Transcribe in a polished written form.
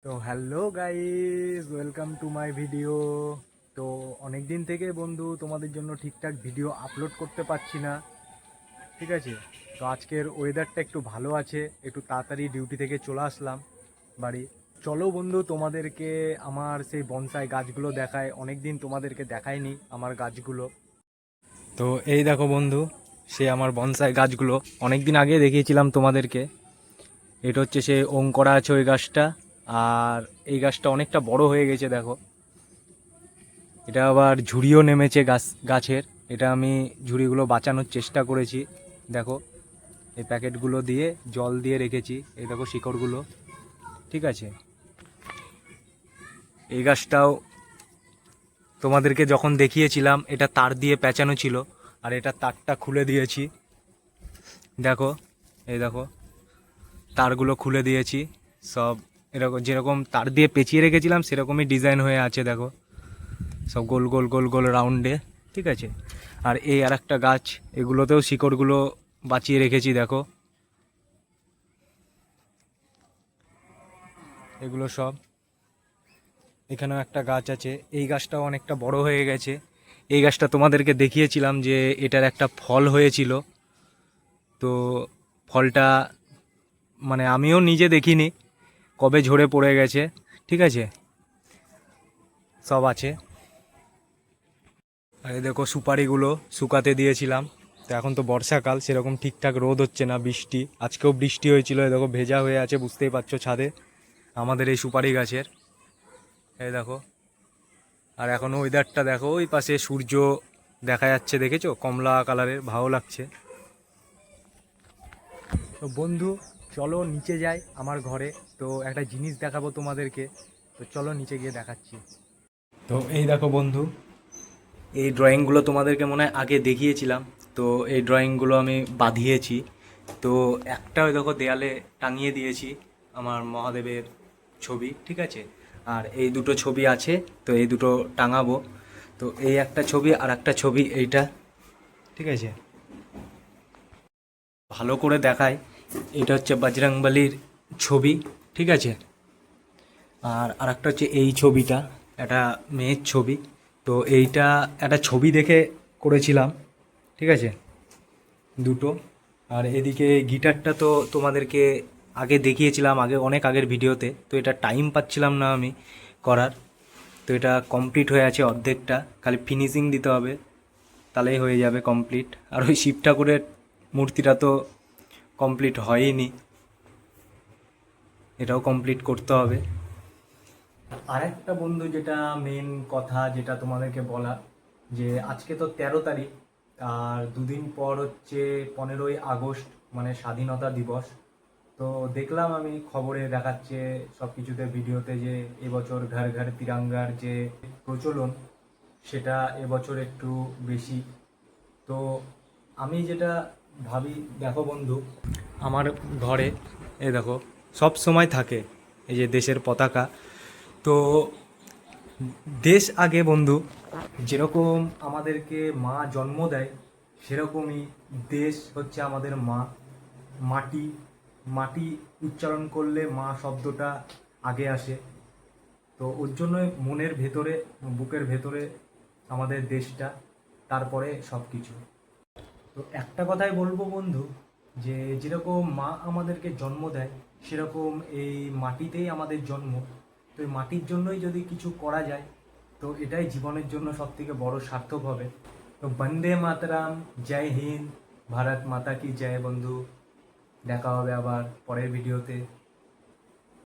তো hello guys, welcome to my video. তো অনেক দিন থেকে বন্ধু তোমাদের জন্য ঠিকঠাক ভিডিও আপলোড করতে পারছি না, ঠিক আছে। তো আজকের ওয়েদারটা একটু ভালো আছে, একটু তাড়াতাড়ি ডিউটি থেকে চলে আসলাম বাড়ি। চলো বন্ধু, তোমাদেরকে আমার সেই বনসাই গাছগুলো দেখায়, অনেক দিন তোমাদেরকে দেখায়নি আমার গাছগুলো। তো এই দেখো বন্ধু, সে আমার বনসাই গাছগুলো অনেক দিন আগে দেখিয়েছিলাম তোমাদেরকে। এটা হচ্ছে সে ওং করা আছে ওই গাছটা, আর এই গাছটা অনেকটা বড় হয়ে গেছে দেখো। এটা আবার ঝুড়িও নেমেছে গাছের। এটা আমি ঝুড়িগুলো বাঁচানোর চেষ্টা করেছি দেখো, এই প্যাকেটগুলো দিয়ে জল দিয়ে রেখেছি। এই দেখো শিকড়গুলো, ঠিক আছে। এই গাছটাও তোমাদেরকে যখন দেখিয়েছিলাম এটা তার দিয়ে পেঁচানো ছিল, আর এটা তারটা খুলে দিয়েছি দেখো। এই দেখো তারগুলো খুলে দিয়েছি সব, এরকম যেরকম তার দিয়ে পেঁচিয়ে রেখেছিলাম সেরকমই ডিজাইন হয়ে আছে দেখো, সব গোল গোল গোল গোল রাউন্ডে, ঠিক আছে। আর এই আর একটা গাছ, এগুলোতেও শিকড়গুলো বাঁচিয়ে রেখেছি দেখো, এগুলো সব। এখানেও একটা গাছ আছে, এই গাছটাও অনেকটা বড় হয়ে গেছে। এই গাছটা তোমাদেরকে দেখিয়েছিলাম যে এটার একটা ফল হয়েছিল, তো ফলটা মানে আমিও নিজে দেখিনি, কবে ঝরে পড়ে গেছে, ঠিক আছে। সব আছে। আর এই দেখো সুপারিগুলো শুকাতে দিয়েছিলাম। তো এখন তো বর্ষাকাল, সেরকম ঠিকঠাক রোদ হচ্ছে না, বৃষ্টি, আজকেও বৃষ্টি হয়েছিল। এই দেখো ভেজা হয়ে আছে, বুঝতেই পারছো ছাদে আমাদের এই সুপারি গাছের। এই দেখো, আর এখন ওয়েদারটা দেখো, ওই পাশে সূর্য দেখা যাচ্ছে, দেখেছো কমলা কালারের, ভালো লাগছে। তো বন্ধু চলো নিচে যাই আমার ঘরে, তো একটা জিনিস দেখাবো তোমাদেরকে। তো চলো নিচে গিয়ে দেখাচ্ছি। তো এই দেখো বন্ধু, এই ড্রয়িংগুলো তোমাদেরকে মনে হয় আগে দেখিয়েছিলাম। তো এই ড্রয়িংগুলো আমি বাঁধিয়েছি। তো একটা ওই দেখো দেয়ালে টাঙিয়ে দিয়েছি আমার মহাদেবের ছবি, ঠিক আছে। আর এই দুটো ছবি আছে, তো এই দুটো টাঙাবো। তো এই একটা ছবি আর একটা ছবি এইটা, ঠিক আছে। ভালো করে দেখায়, এটা হচ্ছে বজরংবলীর ছবি, ঠিক আছে। আর আরেকটা হচ্ছে এই ছবিটা, একটা মেয়ের ছবি। তো এইটা একটা ছবি দেখে করেছিলাম, ঠিক আছে, দুটো। আর এদিকে গিটারটা তো তোমাদেরকে আগে দেখিয়েছিলাম, আগে অনেক আগের ভিডিওতে। তো এটা টাইম পাচ্ছিলাম না আমি করার, তো এটা কমপ্লিট হয়ে আছে অর্ধেকটা, খালি ফিনিশিং দিতে হবে, তাহলেই হয়ে যাবে কমপ্লিট। আর ওই শিব ঠাকুরের মূর্তিটা তো কমপ্লিট হয়নি, এটাও কমপ্লিট করতে হবে। আরেকটা বন্ধু, যেটা মেন কথা যেটা তোমাদেরকে বলা, যে আজকে তো 13 তারিখ, আর দুদিন পর হচ্ছে 15ই আগস্ট, মানে স্বাধীনতা দিবস। তো দেখলাম আমি খবরে দেখাচ্ছে সব কিছুতে, ভিডিওতে, যে এবছর ঘর ঘর তিরঙ্গার যে প্রচলন, সেটা এবছর একটু বেশি। তো আমি যেটা ভাবি, দেখো বন্ধু, আমার ঘরে এই দেখো সব সময় থাকে এই যে দেশের পতাকা। তো দেশ আগে বন্ধু, যেরকম আমাদেরকে মা জন্ম দেয়, সেরকমই দেশ হচ্ছে আমাদের মা। মাটি, মাটি উচ্চারণ করলে মা শব্দটা আগে আসে। তো ওর জন্যই মনের ভেতরে, বুকের ভেতরে আমাদের দেশটা, তারপরে সব কিছু। তো একটা কথাই বলবো বন্ধু, যে যেরকম মা আমাদেরকে জন্ম দেয়, সেরকম এই মাটিতেই আমাদের জন্ম। তো এই মাটির জন্যই যদি কিছু করা যায়, তো এটাই জীবনের জন্য সব থেকে বড় সার্থক হবে। তো বন্দে মাতরম, জয় হিন্দ, ভারত মাতা কি জয় বন্ধু। দেখা হবে আবার পরের ভিডিওতে।